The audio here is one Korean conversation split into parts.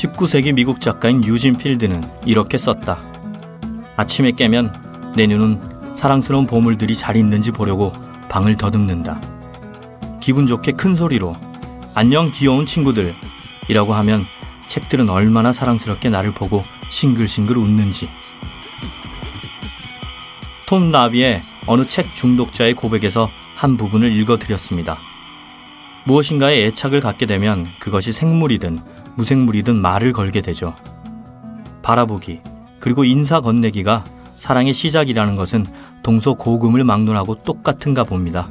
19세기 미국 작가인 유진 필드는 이렇게 썼다. 아침에 깨면 내 눈은 사랑스러운 보물들이 잘 있는지 보려고 방을 더듬는다. 기분 좋게 큰 소리로 안녕 귀여운 친구들 이라고 하면 책들은 얼마나 사랑스럽게 나를 보고 싱글싱글 웃는지. 톰 라비의 어느 책 중독자의 고백에서 한 부분을 읽어드렸습니다. 무엇인가에 애착을 갖게 되면 그것이 생물이든 무생물이든 말을 걸게 되죠. 바라보기 그리고 인사 건네기가 사랑의 시작이라는 것은 동서고금을 막론하고 똑같은가 봅니다.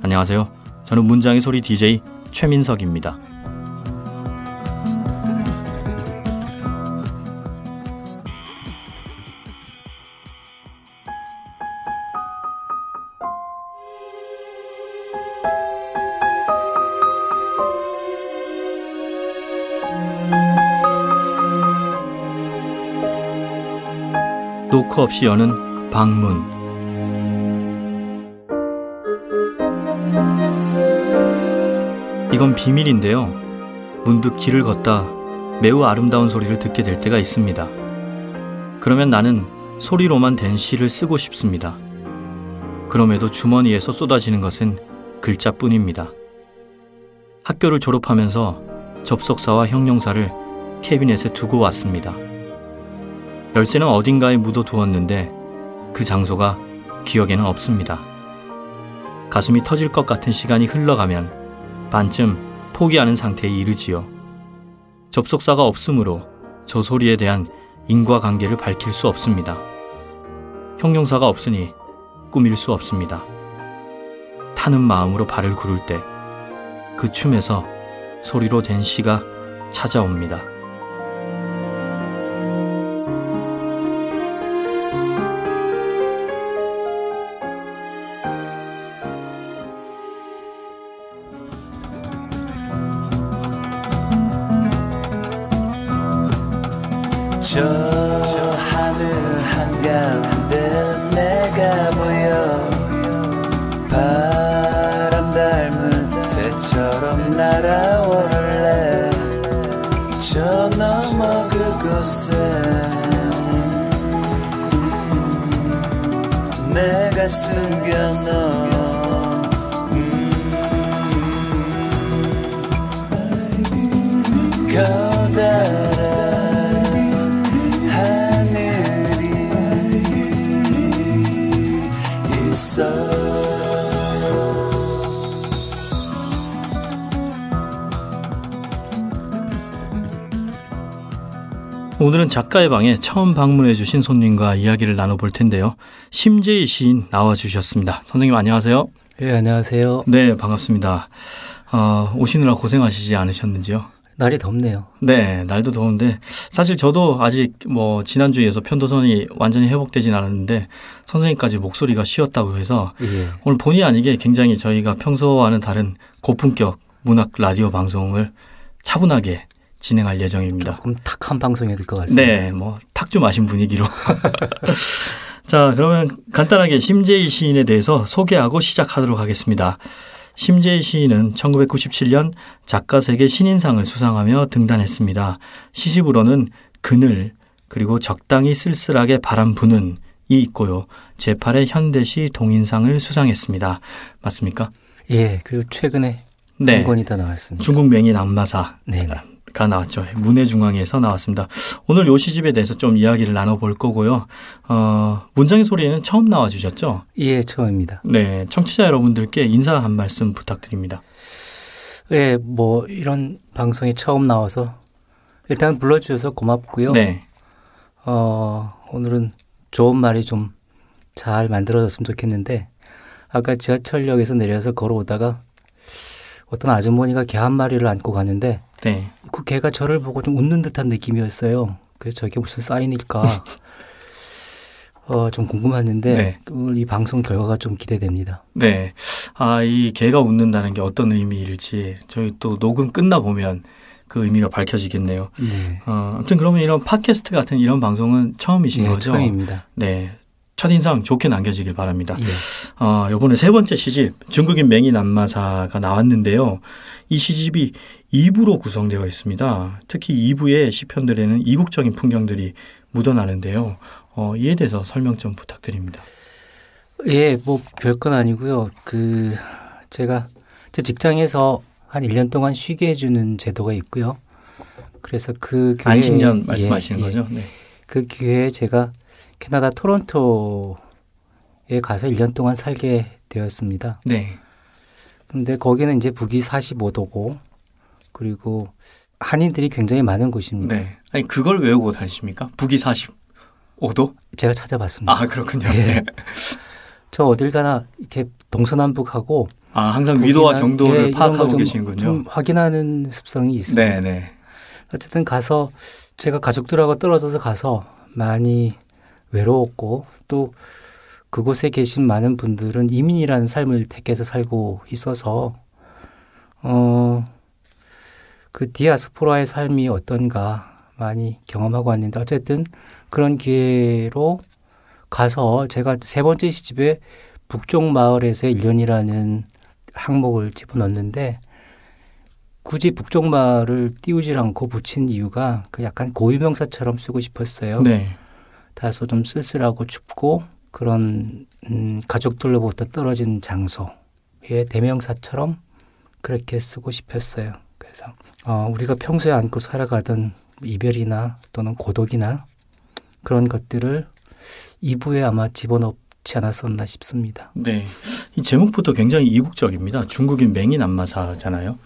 안녕하세요. 저는 문장의 소리 DJ 최민석입니다. 노크 없이 여는 방문. 이건 비밀인데요. 문득 길을 걷다 매우 아름다운 소리를 듣게 될 때가 있습니다. 그러면 나는 소리로만 된 시를 쓰고 싶습니다. 그럼에도 주머니에서 쏟아지는 것은 글자뿐입니다. 학교를 졸업하면서 접속사와 형용사를 캐비넷에 두고 왔습니다. 열쇠는 어딘가에 묻어두었는데 그 장소가 기억에는 없습니다. 가슴이 터질 것 같은 시간이 흘러가면 반쯤 포기하는 상태에 이르지요. 접속사가 없으므로 저 소리에 대한 인과관계를 밝힐 수 없습니다. 형용사가 없으니 꾸밀 수 없습니다. 타는 마음으로 발을 구를 때 그 춤에서 소리로 된 시가 찾아옵니다. 저 하늘 한가운데 내가 보여 바람 닮은 새처럼 날아오를래 저 너머 그곳에 내가 숨겨놓은 커다란 오늘은 작가의 방에 처음 방문해 주신 손님과 이야기를 나눠볼 텐데요. 심재희 시인 나와주셨습니다. 선생님 안녕하세요. 네, 안녕하세요. 네, 반갑습니다. 오시느라 고생하시지 않으셨는지요? 날이 덥네요. 네, 날도 더운데 사실 저도 아직 지난주에서 편도선이 완전히 회복되진 않았는데 선생님까지 목소리가 쉬었다고 해서 오늘 본의 아니게 굉장히 저희가 평소와는 다른 고품격 문학 라디오 방송을 차분하게 진행할 예정입니다. 조금 탁한 방송이 될 것 같습니다. 네, 탁 좀 마신 분위기로. 자, 그러면 간단하게 심재희 시인에 대해서 소개하고 시작하도록 하겠습니다. 심재희 시인은 1997년 작가세계 신인상을 수상하며 등단했습니다. 시집으로는 그늘 그리고 적당히 쓸쓸하게 바람 부는 이 있고요. 제8회 현대시 동인상을 수상했습니다. 맞습니까? 예, 그리고 최근에 한 권이 더 나왔습니다. 중국 맹인 악마사. 네. 가 나왔죠. 문해중앙에서 나왔습니다. 오늘 요 시집에 대해서 좀 이야기를 나눠볼 거고요. 문장의 소리에는 처음 나와주셨죠? 예, 처음입니다. 네, 청취자 여러분들께 인사 한 말씀 부탁드립니다. 예, 이런 방송에 처음 나와서 일단 불러주셔서 고맙고요. 네. 오늘은 좋은 말이 좀 잘 만들어졌으면 좋겠는데 아까 지하철역에서 내려서 걸어오다가 어떤 아주머니가 개 한 마리를 안고 가는데 네. 그 개가 저를 보고 좀 웃는 듯한 느낌이었어요. 그래서 저게 무슨 사인일까 좀 궁금했는데 네. 이 방송 결과가 좀 기대됩니다. 네. 이 개가 웃는다는 게 어떤 의미일지 저희 또 녹음 끝나 보면 그 의미가 밝혀지겠네요. 네. 아무튼 그러면 이런 팟캐스트 같은 이런 방송은 처음이신 거죠? 처음입니다. 네. 첫인상 좋게 남겨지길 바랍니다. 예. 이번에 세 번째 시집 중국인 맹인 안마사가 나왔는데요. 이 시집이 2부로 구성되어 있습니다. 특히 2부의 시편들에는 이국적인 풍경들이 묻어나는데요. 이에 대해서 설명 좀 부탁드립니다. 예, 뭐 별건 아니고요. 제가 제 직장에서 한 1년 동안 쉬게 해주는 제도가 있고요. 그래서 그 기회에 안식년 말씀하시는 거죠? 네. 그 기회에 제가 캐나다 토론토에 가서 1년 동안 살게 되었습니다. 네. 근데 거기는 이제 북위 45도고 그리고 한인들이 굉장히 많은 곳입니다. 네. 아니 그걸 외우고 다니십니까? 북위 45도? 제가 찾아봤습니다. 아 그렇군요. 예. 네. 저 어딜 가나 이렇게 동서남북하고 항상 위도와 경도를 이런 파악하고 거 계시는군요. 좀 확인하는 습성이 있습니다. 네, 네. 어쨌든 가서 제가 가족들하고 떨어져서 가서 많이 외로웠고 또 그곳에 계신 많은 분들은 이민이라는 삶을 택해서 살고 있어서 그 디아스포라의 삶이 어떤가 많이 경험하고 왔는데 어쨌든 그런 기회로 가서 제가 세 번째 시집에 북쪽 마을에서의 1년이라는 항목을 집어넣었는데 굳이 북쪽 마을을 띄우질 않고 붙인 이유가 그 약간 고유명사처럼 쓰고 싶었어요. 네. 다소 좀 쓸쓸하고 춥고 그런 가족들로부터 떨어진 장소의 대명사처럼 그렇게 쓰고 싶었어요. 그래서 우리가 평소에 안고 살아가던 이별이나 또는 고독이나 그런 것들을 2부에 아마 집어넣지 않았었나 싶습니다. 네. 이 제목부터 굉장히 이국적입니다. 중국인 맹인 안마사잖아요.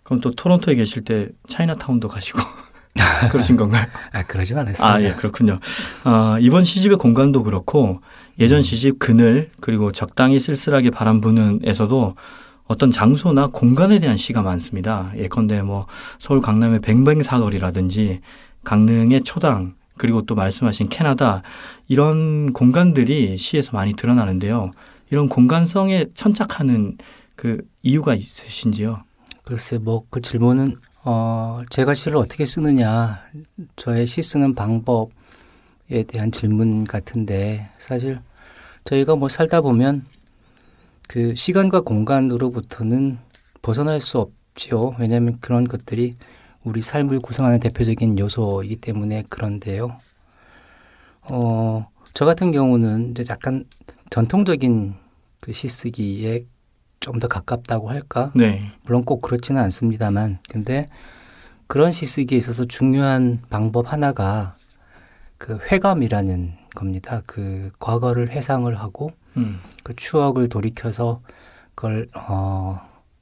그럼 또 토론토에 계실 때 차이나타운도 가시고 그러신 건가요? 그러진 않았습니다. 예, 그렇군요. 이번 시집의 공간도 그렇고 예전 시집 그늘 그리고 적당히 쓸쓸하게 바람 부는에서도 어떤 장소나 공간에 대한 시가 많습니다. 예컨대 뭐 서울 강남의 뱅뱅 사거리라든지 강릉의 초당 그리고 또 말씀하신 캐나다 이런 공간들이 시에서 많이 드러나는데요. 이런 공간성에 천착하는 그 이유가 있으신지요? 글쎄 뭐 그 질문은 제가 시를 어떻게 쓰느냐 저의 시 쓰는 방법에 대한 질문 같은데 사실 저희가 뭐 살다 보면 그 시간과 공간으로부터는 벗어날 수 없지요. 왜냐하면 그런 것들이 우리 삶을 구성하는 대표적인 요소이기 때문에 그런데요. 저 같은 경우는 이제 약간 전통적인 그 시쓰기에 좀 더 가깝다고 할까? 네. 물론 꼭 그렇지는 않습니다만, 근데 그런 시쓰기에 있어서 중요한 방법 하나가 그 회감이라는 겁니다. 그 과거를 회상을 하고 그 추억을 돌이켜서 그걸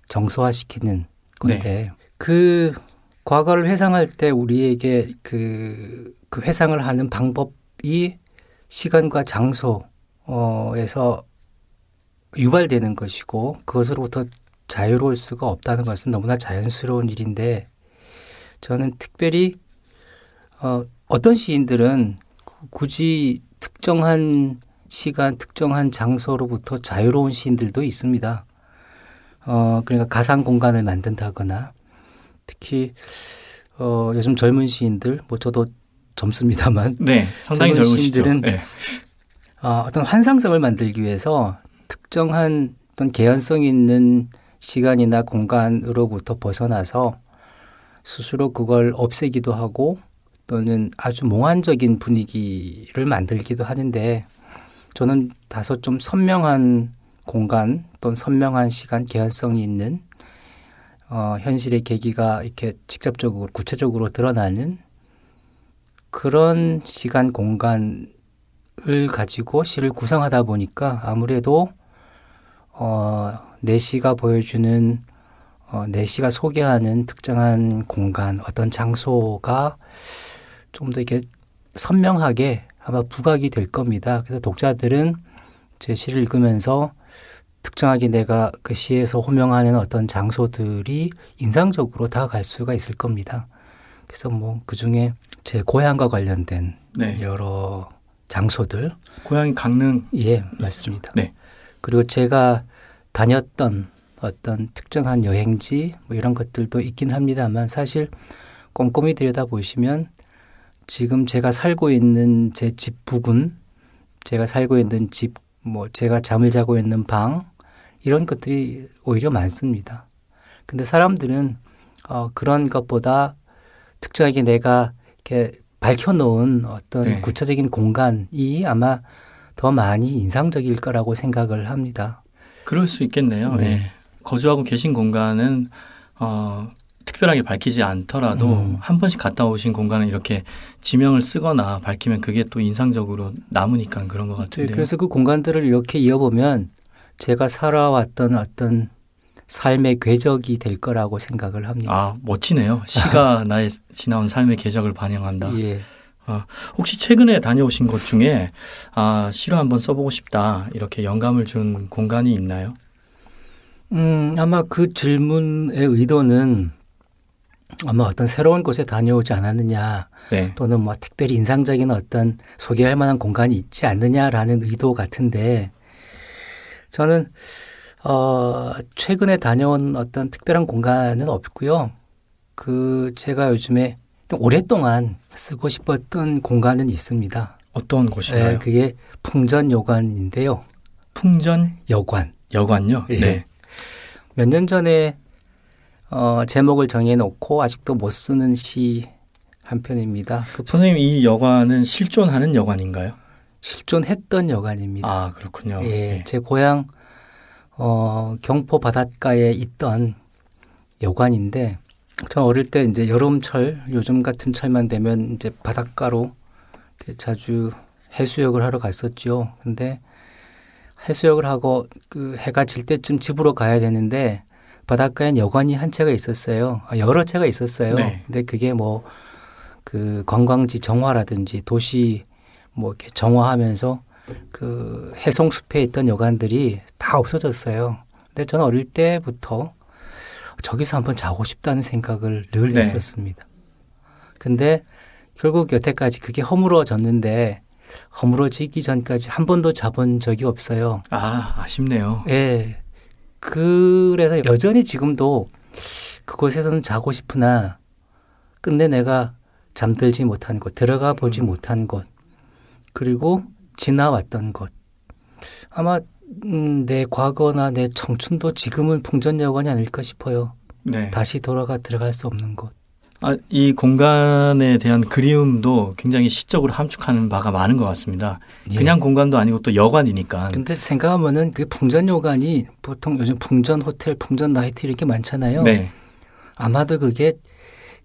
정서화시키는 건데 네. 그 과거를 회상할 때 우리에게 그 회상을 하는 방법이 시간과 장소에서 유발되는 것이고 그것으로부터 자유로울 수가 없다는 것은 너무나 자연스러운 일인데 저는 특별히 어떤 시인들은 굳이 특정한 시간, 특정한 장소로부터 자유로운 시인들도 있습니다. 그러니까 가상 공간을 만든다거나 특히 요즘 젊은 시인들, 뭐 저도 젊습니다만, 네, 상당히 젊으시죠. 시인들은 네. 어떤 환상성을 만들기 위해서 특정한 어떤 개연성 있는 시간이나 공간으로부터 벗어나서 스스로 그걸 없애기도 하고 또는 아주 몽환적인 분위기를 만들기도 하는데 저는 다소 좀 선명한 공간 또는 선명한 시간, 개연성이 있는 현실의 계기가 이렇게 직접적으로 구체적으로 드러나는 그런 시간, 공간을 가지고 시를 구성하다 보니까 아무래도 내 시가 보여주는 내 시가 소개하는 특정한 공간, 어떤 장소가 좀 더 이렇게 선명하게 아마 부각이 될 겁니다. 그래서 독자들은 제 시를 읽으면서 특정하게 내가 그 시에서 호명하는 어떤 장소들이 인상적으로 다가갈 수가 있을 겁니다. 그래서 뭐 그중에 제 고향과 관련된 네. 여러 장소들. 고향이 강릉. 예, 맞습니다. 네. 그리고 제가 다녔던 어떤 특정한 여행지 뭐 이런 것들도 있긴 합니다만 사실 꼼꼼히 들여다보시면 지금 제가 살고 있는 제 집 부근 제가 살고 있는 집, 뭐 제가 잠을 자고 있는 방 이런 것들이 오히려 많습니다. 근데 사람들은 그런 것보다 특정하게 내가 이렇게 밝혀놓은 어떤 네. 구체적인 공간이 아마 더 많이 인상적일 거라고 생각을 합니다. 그럴 수 있겠네요. 네. 네. 거주하고 계신 공간은 특별하게 밝히지 않더라도 한 번씩 갔다 오신 공간은 이렇게 지명을 쓰거나 밝히면 그게 또 인상적으로 남으니까 그런 것 네, 같은데요. 그래서 그 공간들을 이렇게 이어보면 제가 살아왔던 어떤 삶의 궤적이 될 거라고 생각을 합니다. 아, 멋지네요. 시가 나의 지나온 삶의 궤적을 반영한다. 예. 혹시 최근에 다녀오신 곳 중에 시로 한번 써보고 싶다 이렇게 영감을 준 공간이 있나요? 아마 그 질문의 의도는 아마 어떤 새로운 곳에 다녀오지 않았느냐 네. 또는 뭐 특별히 인상적인 어떤 소개할 만한 공간이 있지 않느냐라는 의도 같은데 저는 최근에 다녀온 어떤 특별한 공간은 없고요. 제가 요즘에 오랫동안 쓰고 싶었던 공간은 있습니다. 어떤 곳인가요? 네, 그게 풍전여관인데요. 풍전 여관. 여관요? 예. 네. 몇 년 전에 제목을 정해놓고 아직도 못 쓰는 시 한 편입니다. 선생님 이 여관은 실존하는 여관인가요? 실존했던 여관입니다. 아 그렇군요. 예, 네. 제 고향 경포 바닷가에 있던 여관인데 저 어릴 때 이제 여름철 요즘 같은 철만 되면 이제 바닷가로 자주 해수욕을 하러 갔었죠. 근데 해수욕을 하고 그 해가 질 때쯤 집으로 가야 되는데 바닷가엔 여관이 한 채가 있었어요. 여러 채가 있었어요. 네. 근데 그게 뭐 그 관광지 정화라든지 도시 뭐 이렇게 정화하면서 그 해송숲에 있던 여관들이 다 없어졌어요. 근데 저는 어릴 때부터 저기서 한번 자고 싶다는 생각을 늘 네. 했었습니다. 근데 결국 여태까지 그게 허물어졌는데 허물어지기 전까지 한 번도 자본 적이 없어요. 아쉽네요. 예. 그래서 여전히 지금도 그곳에서는 자고 싶으나 끝내 내가 잠들지 못한 곳, 들어가 보지 못한 곳, 그리고 지나왔던 곳. 아마 내 과거나 내 청춘도 지금은 풍전여관이 아닐까 싶어요. 네. 다시 돌아가 들어갈 수 없는 곳. 이 공간에 대한 그리움도 굉장히 시적으로 함축하는 바가 많은 것 같습니다. 예. 그냥 공간도 아니고 또 여관이니까. 근데 생각하면은 그 풍전여관이 보통 요즘 풍전 호텔, 풍전 나이트 이렇게 많잖아요. 네. 아마도 그게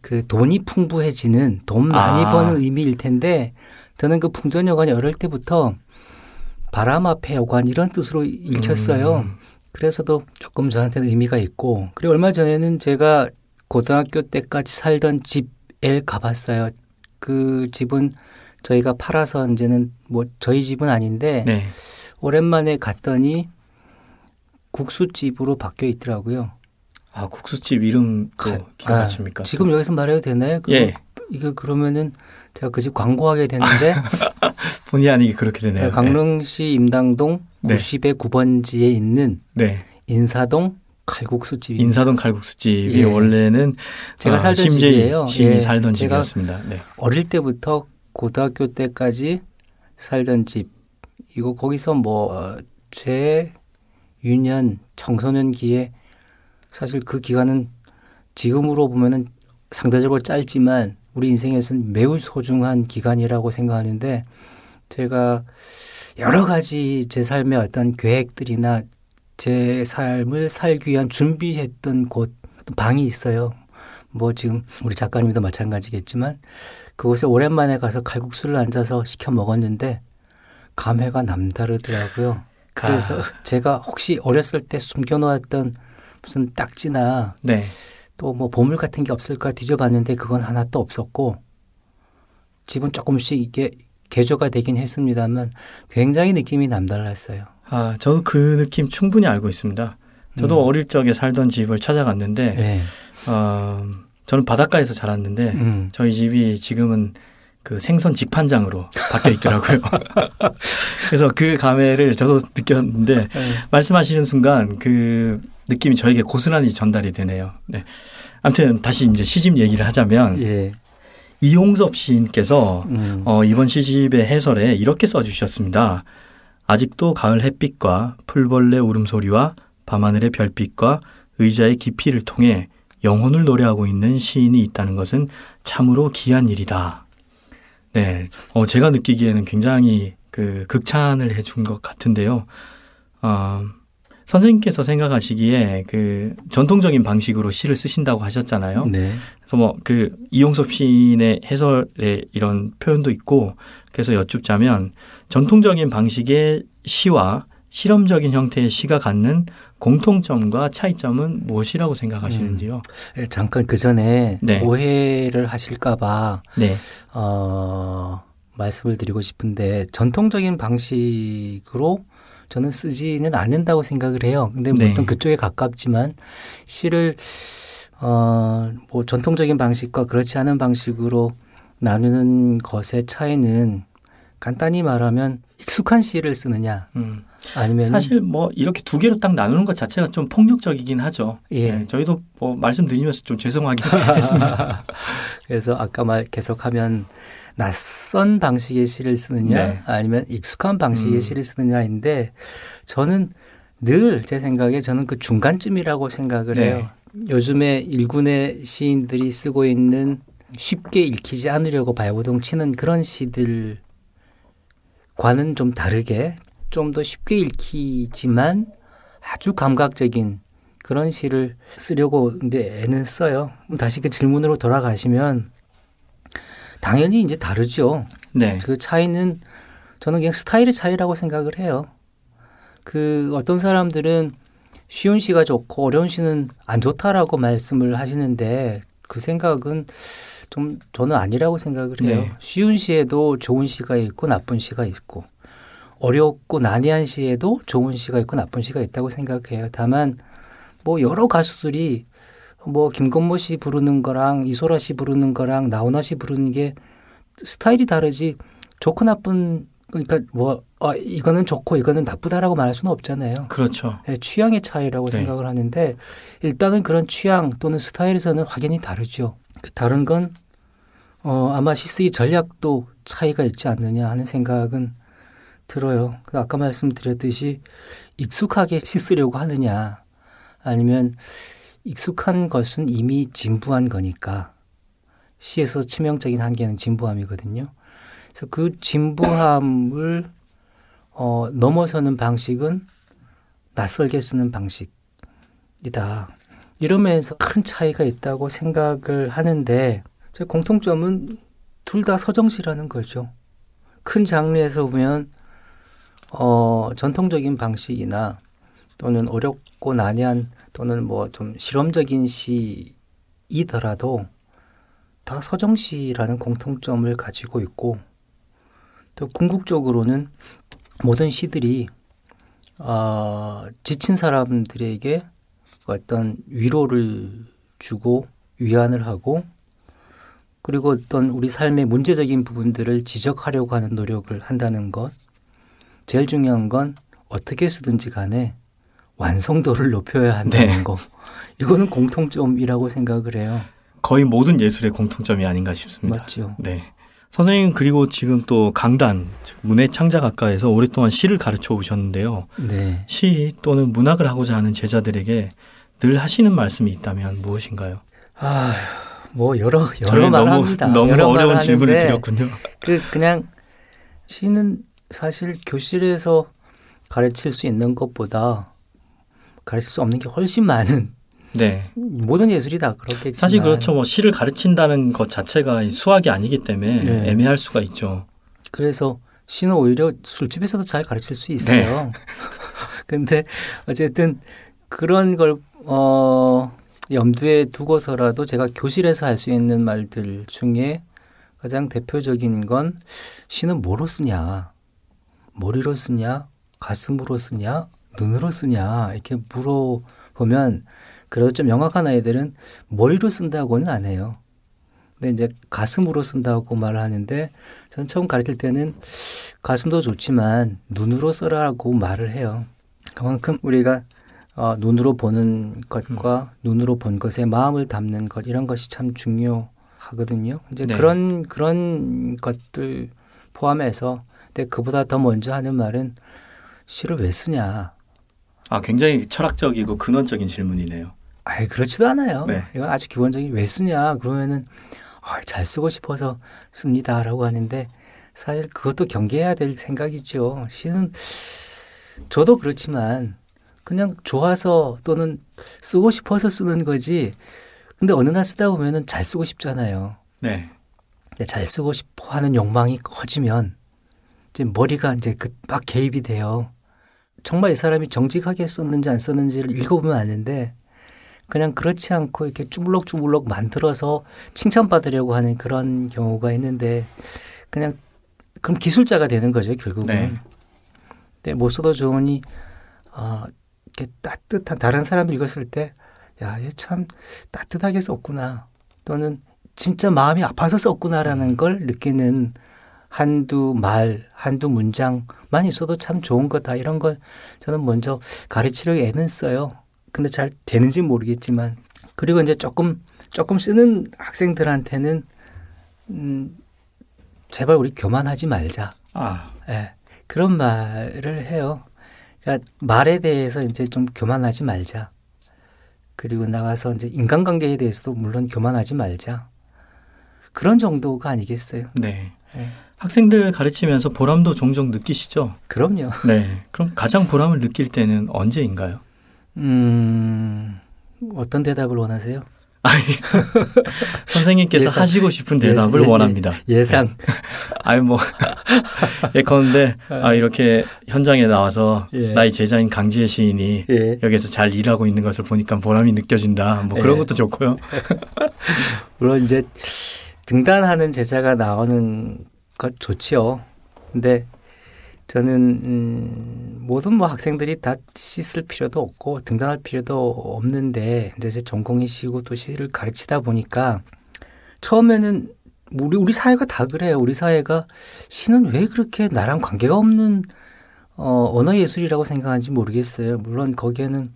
그 돈이 풍부해지는 돈 많이 버는 의미일 텐데 저는 그 풍전여관이 어릴 때부터 바람 앞에 여관 이런 뜻으로 읽혔어요. 그래서도 조금 저한테는 의미가 있고 그리고 얼마 전에는 제가 고등학교 때까지 살던 집에 가봤어요. 그 집은 저희가 팔아서 이제는 뭐 저희 집은 아닌데 네. 오랜만에 갔더니 국수집으로 바뀌어 있더라고요. 국수집 이름도 기가 막힙니까? 지금 여기서 말해도 되나요? 예. 이거 그러면은 제가 그 집 광고하게 되는데 본의 아니게 그렇게 되네요. 강릉시 임당동 네. 90의 9번지에 있는 네. 인사동 칼국수집입니다. 인사동 칼국수집이 예. 원래는 제가 살던 심재희 집이에요. 시인이 예. 살던 제가 집이었습니다. 네. 어릴 때부터 고등학교 때까지 살던 집. 이거 거기서 뭐 제 유년 청소년기에 사실 그 기간은 지금으로 보면은 상대적으로 짧지만 우리 인생에서는 매우 소중한 기간이라고 생각하는데 제가 여러 가지 제 삶의 어떤 계획들이나 제 삶을 살기 위한 준비했던 곳, 어떤 방이 있어요. 뭐 지금 우리 작가님도 마찬가지겠지만 그곳에 오랜만에 가서 칼국수를 앉아서 시켜 먹었는데 감회가 남다르더라고요. 그래서 제가 혹시 어렸을 때 숨겨놓았던 무슨 딱지나 네. 또 뭐 보물 같은 게 없을까 뒤져봤는데 그건 하나도 없었고 집은 조금씩 이게 개조가 되긴 했습니다만 굉장히 느낌이 남달랐어요. 저도 그 느낌 충분히 알고 있습니다. 저도 어릴 적에 살던 집을 찾아갔는데 네. 저는 바닷가에서 자랐는데 저희 집이 지금은 그 생선 직판장으로 바뀌어 있더라고요. 그래서 그 감회를 저도 느꼈는데 말씀하시는 순간 그 느낌이 저에게 고스란히 전달이 되네요. 네. 아무튼 다시 이제 시집 얘기를 하자면 예. 이홍섭 시인께서 이번 시집의 해설에 이렇게 써주셨습니다. 아직도 가을 햇빛과 풀벌레 울음소리와 밤하늘의 별빛과 의자의 깊이를 통해 영혼을 노래하고 있는 시인이 있다는 것은 참으로 귀한 일이다. 네, 제가 느끼기에는 굉장히 그 극찬을 해준 것 같은데요. 선생님께서 생각하시기에 그 전통적인 방식으로 시를 쓰신다고 하셨잖아요. 네. 그래서 뭐 그 이홍섭 시인의 해설에 이런 표현도 있고, 그래서 여쭙자면 전통적인 방식의 시와 실험적인 형태의 시가 갖는 공통점과 차이점은 무엇이라고 생각하시는지요? 잠깐 그 전에 네. 오해를 하실까봐 네. 말씀을 드리고 싶은데 전통적인 방식으로 저는 쓰지는 않는다고 생각을 해요. 근데 네. 보통 그쪽에 가깝지만 시를 뭐 전통적인 방식과 그렇지 않은 방식으로 나누는 것의 차이는 간단히 말하면 익숙한 시를 쓰느냐 아니면 사실 뭐 이렇게 두 개로 딱 나누는 것 자체가 좀 폭력적이긴 하죠. 예. 네, 저희도 뭐 말씀드리면서 좀 죄송하게 했습니다. 그래서 아까 말 계속하면 낯선 방식의 시를 쓰느냐 네. 아니면 익숙한 방식의 시를 쓰느냐인데 저는 늘 제 생각에 저는 그 중간쯤이라고 생각을 네. 해요. 요즘에 일군의 시인들이 쓰고 있는 쉽게 읽히지 않으려고 발버둥 치는 그런 시들과는 좀 다르게 좀 더 쉽게 읽히지만 아주 감각적인 그런 시를 쓰려고 이제 애는 써요. 다시 그 질문으로 돌아가시면 당연히 이제 다르죠. 네. 그 차이는 저는 그냥 스타일의 차이라고 생각을 해요. 그 어떤 사람들은 쉬운 시가 좋고 어려운 시는 안 좋다라고 말씀을 하시는데 그 생각은 좀 저는 아니라고 생각을 해요. 네. 쉬운 시에도 좋은 시가 있고 나쁜 시가 있고 어렵고 난해한 시에도 좋은 시가 있고 나쁜 시가 있다고 생각해요. 다만 뭐 여러 가수들이 뭐 김건모 씨 부르는 거랑 이소라 씨 부르는 거랑 나훈아 씨 부르는 게 스타일이 다르지 좋고 나쁜 그러니까 뭐 이거는 좋고 이거는 나쁘다라고 말할 수는 없잖아요. 그렇죠. 네, 취향의 차이라고 네. 생각을 하는데 일단은 그런 취향 또는 스타일에서는 확연히 다르죠. 그 다른 건 아마 시쓰기 전략도 차이가 있지 않느냐 하는 생각은 들어요. 아까 말씀드렸듯이 익숙하게 시 쓰려고 하느냐 아니면 익숙한 것은 이미 진부한 거니까 시에서 치명적인 한계는 진부함이거든요. 그래서 그 진부함을 넘어서는 방식은 낯설게 쓰는 방식이다. 이러면서 큰 차이가 있다고 생각을 하는데 제 공통점은 둘 다 서정시라는 거죠. 큰 장르에서 보면 전통적인 방식이나 또는 어렵고 난해한 또는 뭐 좀 실험적인 시이더라도 다 서정시라는 공통점을 가지고 있고 또 궁극적으로는 모든 시들이 지친 사람들에게 어떤 위로를 주고 위안을 하고 그리고 어떤 우리 삶의 문제적인 부분들을 지적하려고 하는 노력을 한다는 것. 제일 중요한 건 어떻게 쓰든지 간에 완성도를 높여야 한다는 네. 거. 이거는 공통점이라고 생각을 해요. 거의 모든 예술의 공통점이 아닌가 싶습니다. 맞죠. 네. 선생님 그리고 지금 또 강단, 즉 문해창작학과에서 오랫동안 시를 가르쳐 오셨는데요. 네. 시 또는 문학을 하고자 하는 제자들에게 늘 하시는 말씀이 있다면 무엇인가요? 뭐 여러 저는 말합니다. 너무 여러 어려운 말 질문을 하는데 드렸군요. 그냥 시는 사실 교실에서 가르칠 수 있는 것보다 가르칠 수 없는 게 훨씬 많은 네. 모든 예술이 다 그렇겠지만 사실 그렇죠. 뭐 시를 가르친다는 것 자체가 수학이 아니기 때문에 네. 애매할 수가 있죠. 그래서 시는 오히려 술집에서도 잘 가르칠 수 있어요. 근데 어쨌든 그런 걸 염두에 두고서라도 제가 교실에서 할 수 있는 말들 중에 가장 대표적인 건 시는 뭐로 쓰냐, 머리로 쓰냐, 가슴으로 쓰냐, 눈으로 쓰냐 이렇게 물어보면 그래도 좀 명확한 아이들은 머리로 쓴다고는 안 해요. 근데 이제 가슴으로 쓴다고 말을 하는데 저는 처음 가르칠 때는 가슴도 좋지만 눈으로 써라고 말을 해요. 그만큼 우리가 눈으로 보는 것과 눈으로 본 것에 마음을 담는 것 이런 것이 참 중요하다고 하거든요. 이제 네. 그런 것들 포함해서 근데 그보다 더 먼저 하는 말은 시를 왜 쓰냐. 아, 굉장히 철학적이고 근원적인 질문이네요. 아예 그렇지도 않아요. 네. 이건 아주 기본적인 왜 쓰냐 그러면은 잘 쓰고 싶어서 씁니다라고 하는데 사실 그것도 경계해야 될 생각이죠. 시는 저도 그렇지만 그냥 좋아서 또는 쓰고 싶어서 쓰는 거지. 근데 어느 날 쓰다 보면은 잘 쓰고 싶잖아요. 네. 근데 잘 쓰고 싶어 하는 욕망이 커지면 이제 머리가 이제 막 개입이 돼요. 정말 이 사람이 정직하게 썼는지 안 썼는지를 읽어보면 아는데 그냥 그렇지 않고 이렇게 주물럭주물럭 만들어서 칭찬받으려고 하는 그런 경우가 있는데 그냥 그럼 기술자가 되는 거죠 결국은. 네. 근데 못 써도 좋으니 이렇게 따뜻한 다른 사람이 읽었을 때 야, 얘 참 따뜻하게 썼구나 또는 진짜 마음이 아파서 썼구나라는 걸 느끼는 한두 말, 한두 문장만 있어도 참 좋은 거다. 이런 걸 저는 먼저 가르치려고 애는 써요. 근데 잘 되는지 모르겠지만. 그리고 이제 조금 쓰는 학생들한테는 제발 우리 교만하지 말자. 아, 예, 그런 말을 해요. 그러니까 말에 대해서 이제 좀 교만하지 말자. 그리고 나가서 이제 인간관계에 대해서도 물론 교만하지 말자. 그런 정도가 아니겠어요. 네. 네. 학생들 가르치면서 보람도 종종 느끼시죠? 그럼요. 네. 그럼 가장 보람을 느낄 때는 언제인가요? 어떤 대답을 원하세요? 아니, 선생님께서 예상. 하시고 싶은 대답을 원합니다. 예상. 네. 아니 뭐 예컨대 이렇게 현장에 나와서 예. 나의 제자인 강지혜 시인이 예. 여기서 잘 일하고 있는 것을 보니까 보람이 느껴진다. 뭐 그런 예. 것도 좋고요. 물론 이제 등단하는 제자가 나오는 것 좋지요. 근데 저는 모든 학생들이 다 시 쓸 필요도 없고 등단할 필요도 없는데 이제 제 전공이 시고 또 시를 가르치다 보니까 처음에는 우리 사회가 다 그래요. 우리 사회가 시는 왜 그렇게 나랑 관계가 없는 언어 예술이라고 생각하는지 모르겠어요. 물론 거기에는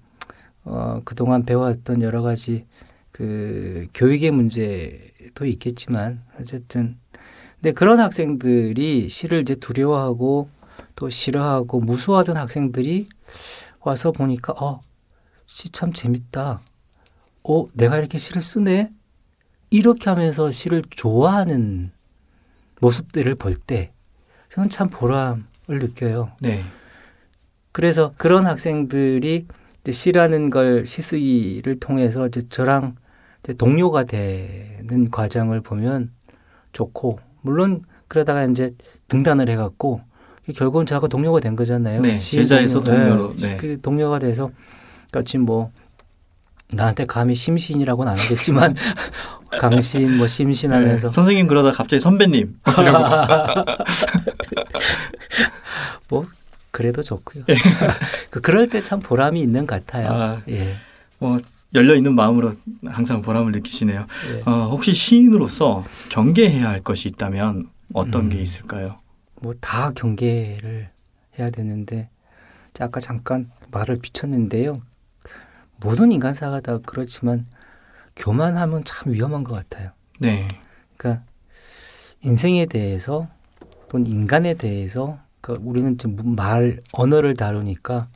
그동안 배워왔던 여러 가지 그 교육의 문제도 있겠지만 어쨌든 근데 그런 학생들이 시를 이제 두려워하고 또 싫어하고 무서워하던 학생들이 와서 보니까 시 참 재밌다. 내가 이렇게 시를 쓰네. 이렇게 하면서 시를 좋아하는 모습들을 볼 때 저는 참 보람을 느껴요. 네. 그래서 그런 학생들이 이제 시라는 걸 시쓰기를 통해서 이제 저랑 이제 동료가 되는 과정을 보면 좋고 물론 그러다가 이제 등단을 해갖고 결국은 저하고 동료가 된 거잖아요. 네, 제자에서 동료로. 네. 그 동료가 돼서 같이 뭐 나한테 감히 심시인이라고는 안 하겠지만 강신 뭐 심신하면서 네, 선생님 그러다 갑자기 선배님 뭐 그래도 좋고요. 그럴 때 참 보람이 있는 것 같아요. 예. 뭐 열려 있는 마음으로 항상 보람을 느끼시네요. 예. 혹시 시인으로서 경계해야 할 것이 있다면 어떤 게 있을까요? 뭐 다 경계를 해야 되는데 아까 잠깐 말을 비쳤는데요. 모든 인간사가 다 그렇지만 교만하면 참 위험한 것 같아요. 네. 그러니까 인생에 대해서 또는 인간에 대해서 그러니까 우리는 지금 언어를 다루니까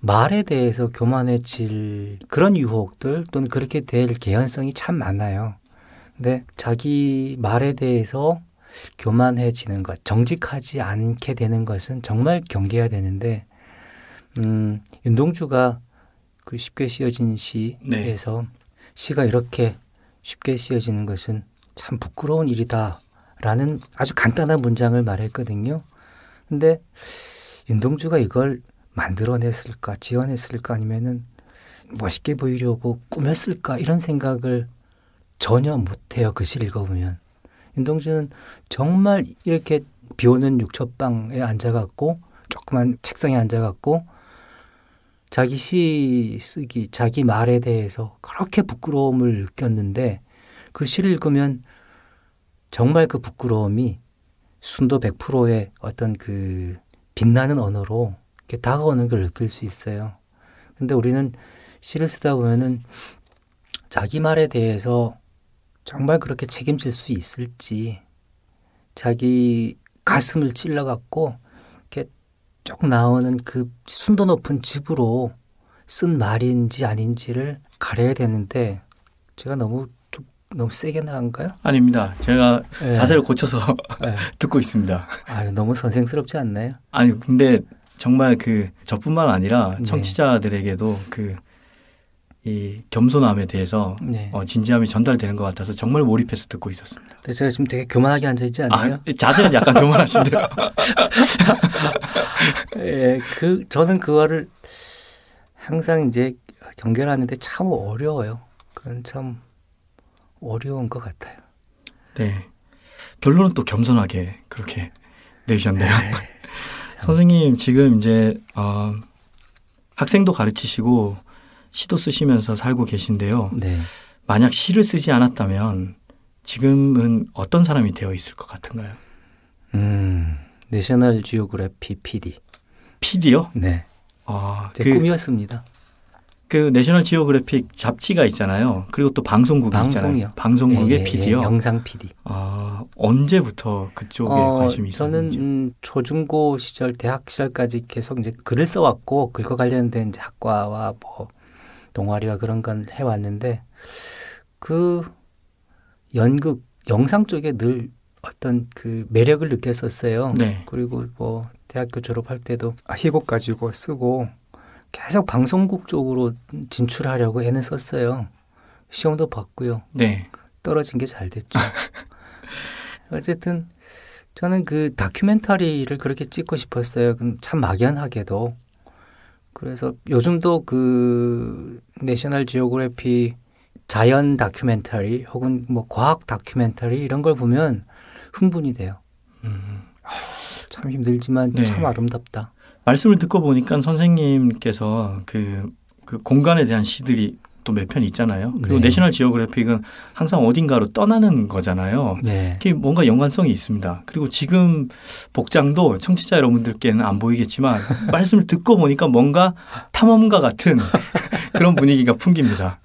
말에 대해서 교만해질 그런 유혹들 또는 그렇게 될 개연성이 참 많아요. 근데 자기 말에 대해서 교만해지는 것, 정직하지 않게 되는 것은 정말 경계해야 되는데 윤동주가 그 쉽게 쓰여진 시에서 시가 이렇게 쉽게 쓰여지는 것은 참 부끄러운 일이다라는 아주 간단한 문장을 말했거든요. 근데 윤동주가 이걸 만들어냈을까, 지어냈을까 아니면은 멋있게 보이려고 꾸몄을까 이런 생각을 전혀 못해요. 그 시를 읽어보면. 윤동주는 정말 이렇게 비오는 육첩방에 앉아갖고 조그만 책상에 앉아갖고 자기 시 쓰기, 자기 말에 대해서 그렇게 부끄러움을 느꼈는데 그 시를 읽으면 정말 그 부끄러움이 순도 100%의 어떤 그 빛나는 언어로 이렇게 다가오는 걸 느낄 수 있어요. 근데 우리는 시를 쓰다 보면은 자기 말에 대해서 정말 그렇게 책임질 수 있을지, 자기 가슴을 찔러갖고 이렇게 쭉 나오는 그 순도 높은 집으로 쓴 말인지 아닌지를 가려야 되는데 제가 너무 세게 나간가요? 아닙니다. 제가 네. 자세를 고쳐서 네. 듣고 있습니다. 아유, 너무 선생스럽지 않나요? 아니 근데 정말 저뿐만 아니라 네. 청취자들에게도 이 겸손함에 대해서 네. 진지함이 전달되는 것 같아서 정말 몰입해서 듣고 있었습니다. 근데 제가 지금 되게 교만하게 앉아있지 않나요? 자세는 약간 교만하신데요. 예, 저는 그거를 항상 이제 경계하는데 참 어려워요. 그건 참 어려운 것 같아요. 네. 결론은 또 겸손하게 그렇게 내주셨네요. 참. 선생님 지금 이제 학생도 가르치시고 시도 쓰시면서 살고 계신데요. 네. 만약 시를 쓰지 않았다면 지금은 어떤 사람이 되어 있을 것 같은가요? 내셔널 지오그래피 PD. PD요? 네. 제 꿈이었습니다. 그 내셔널 지오그래픽 잡지가 있잖아요. 그리고 또 방송국이 있잖아요. 방송국의 PD요. 영상 PD. 언제부터 그쪽에 관심이 있었는지? 저는 초중고 시절, 대학 시절까지 계속 이제 글을 써왔고 글과 관련된 이제 학과와 뭐 동아리와 그런 건 해왔는데 그 연극, 영상 쪽에 늘 어떤 그 매력을 느꼈었어요. 네. 그리고 뭐 대학교 졸업할 때도 희곡 가지고 쓰고 계속 방송국 쪽으로 진출하려고 애는 썼어요. 시험도 봤고요. 네. 떨어진 게 잘 됐죠. 어쨌든 저는 그 다큐멘터리를 그렇게 찍고 싶었어요. 참 막연하게도. 그래서 요즘도 그 내셔널 지오그래피 자연 다큐멘터리 혹은 뭐 과학 다큐멘터리 이런 걸 보면 흥분이 돼요. 참 힘들지만 네. 참 아름답다. 말씀을 듣고 보니까 선생님께서 그 공간에 대한 시들이 또 몇 편 있잖아요. 그리고 네. 내셔널 지오그래픽은 항상 어딘가로 떠나는 거잖아요. 네. 그게 뭔가 연관성이 있습니다. 그리고 지금 복장도 청취자 여러분들께는 안 보이겠지만 말씀을 듣고 보니까 뭔가 탐험가 같은 그런 분위기가 풍깁니다.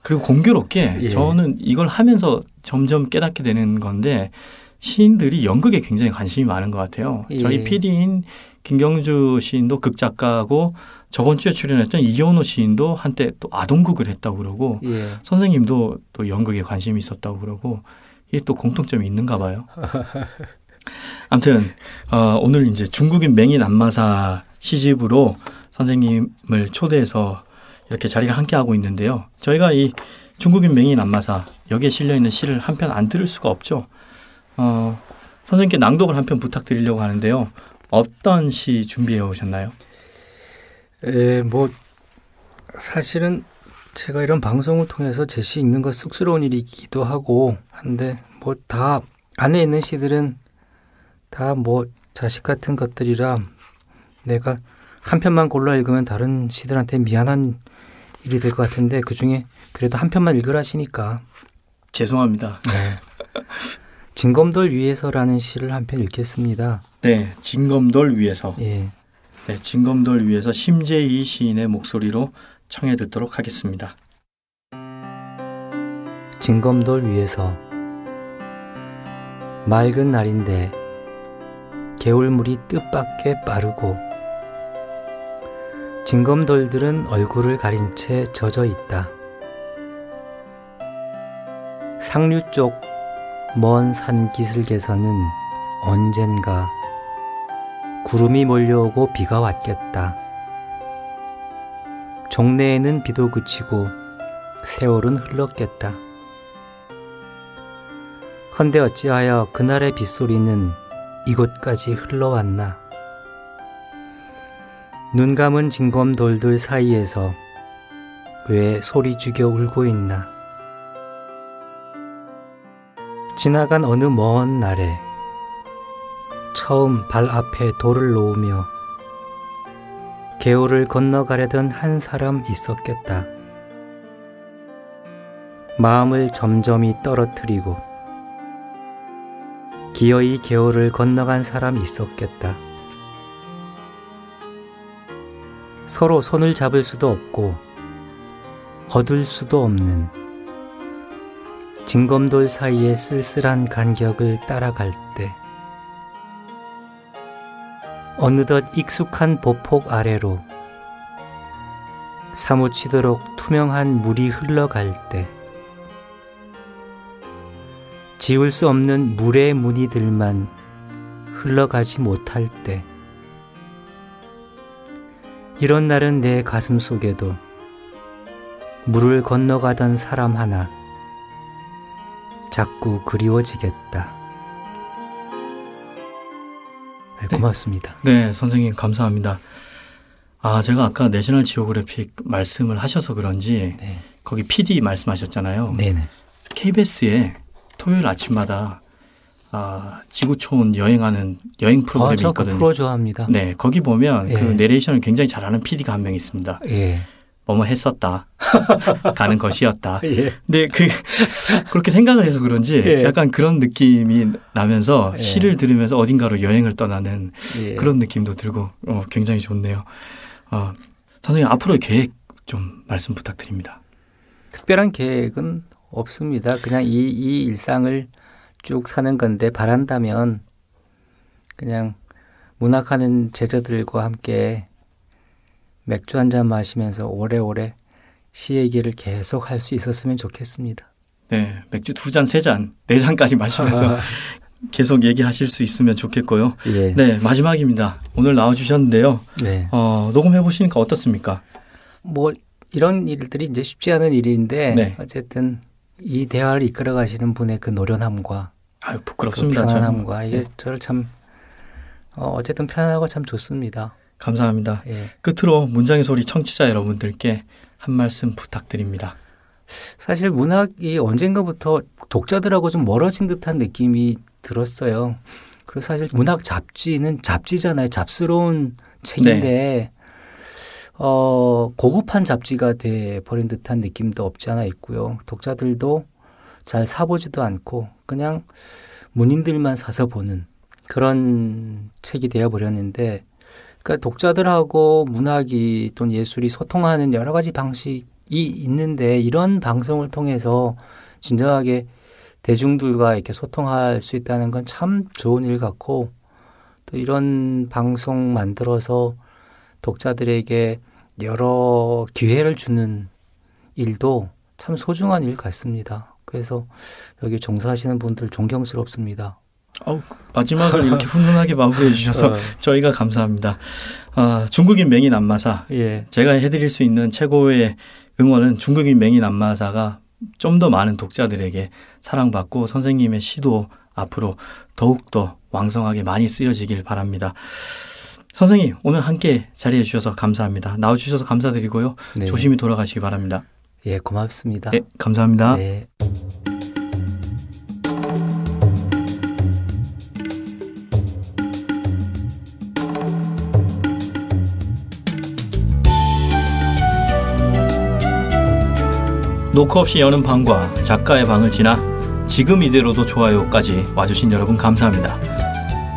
그리고 공교롭게 예. 저는 이걸 하면서 점점 깨닫게 되는 건데 시인들이 연극에 굉장히 관심이 많은 것 같아요. 예. 저희 PD인 김경주 시인도 극작가고 저번 주에 출연했던 이현호 시인도 한때 또 아동극을 했다고 그러고 예. 선생님도 또 연극에 관심이 있었다고 그러고 이게 또 공통점이 있는가 봐요. 아무튼 오늘 이제 중국인 맹인 안마사 시집으로 선생님을 초대해서 이렇게 자리를 함께 하고 있는데요. 저희가 이 중국인 맹인 안마사 여기에 실려 있는 시를 한 편 안 들을 수가 없죠. 선생님께 낭독을 한 편 부탁드리려고 하는데요. 어떤 시 준비해 오셨나요? 뭐 사실은 제가 이런 방송을 통해서 제 시 읽는 거 쑥스러운 일이기도 하고 한데 뭐 다 안에 있는 시들은 다 뭐 자식 같은 것들이라 내가 한 편만 골라 읽으면 다른 시들한테 미안한 일이 될 것 같은데 그중에 그래도 한 편만 읽으라시니까 죄송합니다. 네. 진검돌 위에서라는 시를 한 편 읽겠습니다. 네, 진검돌 위에서. 예. 네, 진검돌 위에서 심재희 시인의 목소리로 청해 듣도록 하겠습니다. 진검돌 위에서 맑은 날인데 개울물이 뜻밖의 빠르고 진검돌들은 얼굴을 가린 채 젖어 있다. 상류 쪽 먼 산 기슭에서는 언젠가 구름이 몰려오고 비가 왔겠다. 종래에는 비도 그치고 세월은 흘렀겠다. 헌데 어찌하여 그날의 빗소리는 이곳까지 흘러왔나. 눈 감은 진검돌들 사이에서 왜 소리 죽여 울고 있나. 지나간 어느 먼 날에 처음 발 앞에 돌을 놓으며 개울을 건너가려던 한 사람 있었겠다. 마음을 점점이 떨어뜨리고 기어이 개울을 건너간 사람 있었겠다. 서로 손을 잡을 수도 없고 거둘 수도 없는 징검돌 사이의 쓸쓸한 간격을 따라갈 때 어느덧 익숙한 보폭 아래로 사무치도록 투명한 물이 흘러갈 때 지울 수 없는 물의 무늬들만 흘러가지 못할 때 이런 날은 내 가슴 속에도 물을 건너가던 사람 하나 자꾸 그리워지겠다. 네, 고맙습니다. 네, 선생님 감사합니다. 제가 아까 내셔널 지오그래픽 말씀을 하셔서 그런지 네. 거기 PD 말씀하셨잖아요. 네네. KBS에 토요일 아침마다 지구촌 여행하는 여행 프로그램이 저 있거든요. 그 프로 좋아합니다. 네, 거기 보면 예. 그 내레이션을 굉장히 잘하는 PD가 한 명 있습니다. 예. 뭐뭐 했었다. 가는 것이었다. 예. 근데 그렇게 생각을 해서 그런지 예. 약간 그런 느낌이 나면서 예. 시를 들으면서 어딘가로 여행을 떠나는 예. 그런 느낌도 들고 굉장히 좋네요. 선생님 앞으로의 계획 좀 말씀 부탁드립니다. 특별한 계획은 없습니다. 그냥 이 일상을 쭉 사는 건데 바란다면 그냥 문학하는 제자들과 함께 맥주 한잔 마시면서 오래오래 시 얘기를 계속 할 수 있었으면 좋겠습니다. 네, 맥주 2잔, 3잔, 4잔까지 마시면서 계속 얘기하실 수 있으면 좋겠고요. 예. 네, 마지막입니다. 오늘 나와주셨는데요. 네. 녹음해 보시니까 어떻습니까? 뭐 이런 일들이 이제 쉽지 않은 일인데 네. 어쨌든 이 대화를 이끌어 가시는 분의 그 노련함과 부끄럽습니다. 그 편안함과 이게 네. 저를 참 어쨌든 편안하고 참 좋습니다. 감사합니다. 예. 끝으로 문장의 소리 청취자 여러분들께 한 말씀 부탁드립니다. 사실 문학이 언젠가부터 독자들하고 좀 멀어진 듯한 느낌이 들었어요. 그리고 사실 문학 잡지는 잡지잖아요. 잡스러운 책인데 고급한 잡지가 돼버린 듯한 느낌도 없지 않아 있고요. 독자들도 잘 사보지도 않고 그냥 문인들만 사서 보는 그런 책이 되어버렸는데 그러니까 독자들하고 문학이 또는 예술이 소통하는 여러 가지 방식이 있는데 이런 방송을 통해서 진정하게 대중들과 이렇게 소통할 수 있다는 건 참 좋은 일 같고 또 이런 방송 만들어서 독자들에게 여러 기회를 주는 일도 참 소중한 일 같습니다. 그래서 여기 종사하시는 분들 존경스럽습니다. 마지막을 이렇게 훈훈하게 마무리해 주셔서 저희가 감사합니다. 중국인 맹인 안마사. 예. 제가 해드릴 수 있는 최고의 응원은 중국인 맹인 안마사가 좀 더 많은 독자들에게 사랑받고 선생님의 시도 앞으로 더욱더 왕성하게 많이 쓰여지길 바랍니다. 선생님 오늘 함께 자리해 주셔서 감사합니다. 나와주셔서 감사드리고요. 네. 조심히 돌아가시기 바랍니다. 예, 고맙습니다. 네, 감사합니다. 네. 노크 없이 여는 방과 작가의 방을 지나 지금 이대로도 좋아요까지 와주신 여러분 감사합니다.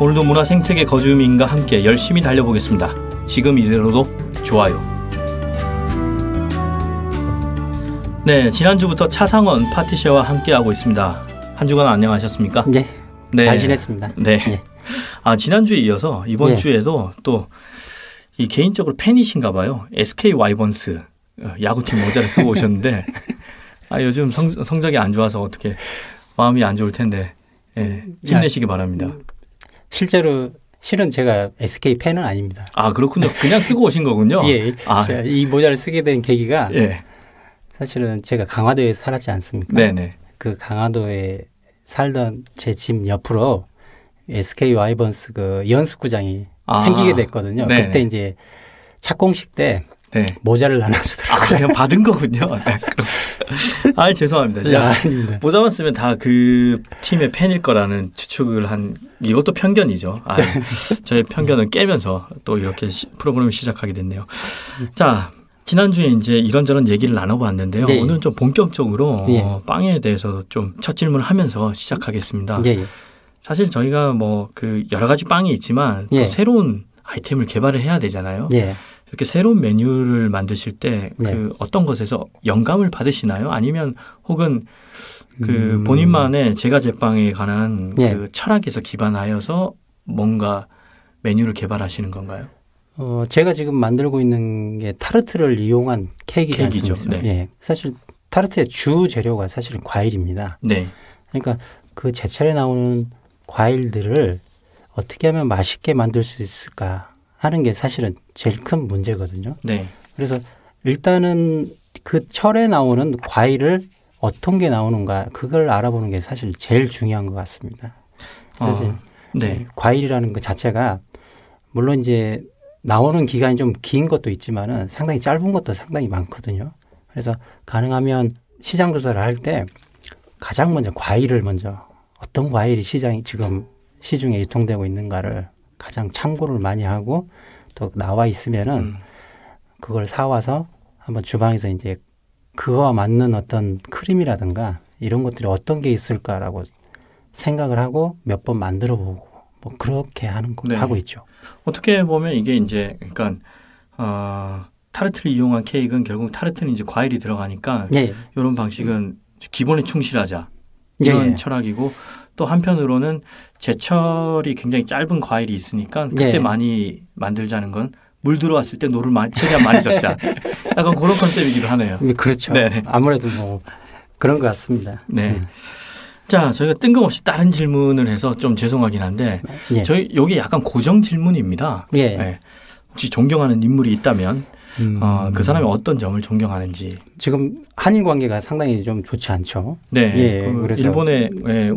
오늘도 문화 생태계 거주민과 함께 열심히 달려보겠습니다. 지금 이대로도 좋아요. 네, 지난주부터 차상원 파티셰와 함께하고 있습니다. 한 주간 안녕하셨습니까? 네, 네. 잘 지냈습니다. 네. 예. 지난주에 이어서 이번 예. 주에도 또 이 개인적으로 팬이신가 봐요. SK 와이번스 야구팀 모자를 쓰고 오셨는데 요즘 성적이 안 좋아서 어떻게 마음이 안 좋을 텐데 힘내시기 바랍니다. 실은 제가 SK 팬은 아닙니다. 그렇군요. 그냥 쓰고 오신 거군요. 예, 이 모자를 쓰게 된 계기가 사실은 제가 강화도에 살았지 않습니까? 네네. 그 강화도에 살던 제 집 옆으로 SK 와이번스 그 연습구장이 생기게 됐거든요. 네네. 그때 이제 착공식 때 모자를 나눠주더라고요. 그냥 받은 거군요. 죄송합니다. 제가 아닙니다. 모자만 쓰면 다 그 팀의 팬일 거라는 추측을 한 이것도 편견이죠. 저의 편견을 깨면서 또 이렇게 프로그램을 시작하게 됐네요. 자, 지난주에 이제 이런저런 얘기를 나눠봤는데요. 예. 오늘은 좀 본격적으로 예. 빵에 대해서 좀 첫 질문을 하면서 시작하겠습니다. 예. 사실 저희가 뭐 그 여러 가지 빵이 있지만 또 예. 새로운 아이템을 개발을 해야 되잖아요. 예. 이렇게 새로운 메뉴를 만드실 때 그 어떤 것에서 영감을 받으시나요? 아니면 혹은 그 본인만의 제과 제빵에 관한 그 철학에서 기반하여서 뭔가 메뉴를 개발하시는 건가요? 제가 지금 만들고 있는 게 타르트를 이용한 케이크이죠. 네. 예. 사실 타르트의 주 재료가 사실은 과일입니다. 네. 그러니까 그 제철에 나오는 과일들을 어떻게 하면 맛있게 만들 수 있을까 하는 게 사실은 제일 큰 문제거든요. 네. 그래서 일단은 그 철에 나오는 과일을 어떤 게 나오는가 그걸 알아보는 게 사실 제일 중요한 것 같습니다. 사실 네. 과일이라는 것 자체가 물론 이제 나오는 기간이 좀 긴 것도 있지만은 상당히 짧은 것도 상당히 많거든요. 그래서 가능하면 시장 조사를 할 때 가장 먼저 과일을 먼저 어떤 과일이 지금 시중에 유통되고 있는가를 가장 참고를 많이 하고 또 나와 있으면은 그걸 사와서 한번 주방에서 이제 그거와 맞는 어떤 크림이라든가 이런 것들이 어떤 게 있을까라고 생각을 하고 몇 번 만들어 보고 뭐 그렇게 하는 거 하고 있죠. 어떻게 보면 이게 이제 그러니까 타르트를 이용한 케이크는 결국 타르트는 이제 과일이 들어가니까 이런 방식은 기본에 충실하자 이런 철학이고 또 한편으로는 제철이 굉장히 짧은 과일이 있으니까 그때 많이 만들자는 건 물 들어왔을 때 노를 최대한 많이 젓자. 약간 그런 컨셉이기도 하네요. 그렇죠. 네네. 아무래도 뭐 그런 것 같습니다. 네. 자, 저희가 뜬금없이 다른 질문을 해서 좀 죄송하긴 한데 저희 여기 약간 고정 질문입니다. 네. 혹시 존경하는 인물이 있다면 그 사람이 어떤 점을 존경하는지. 지금 한일 관계가 상당히 좀 좋지 않죠. 네. 그래서 일본의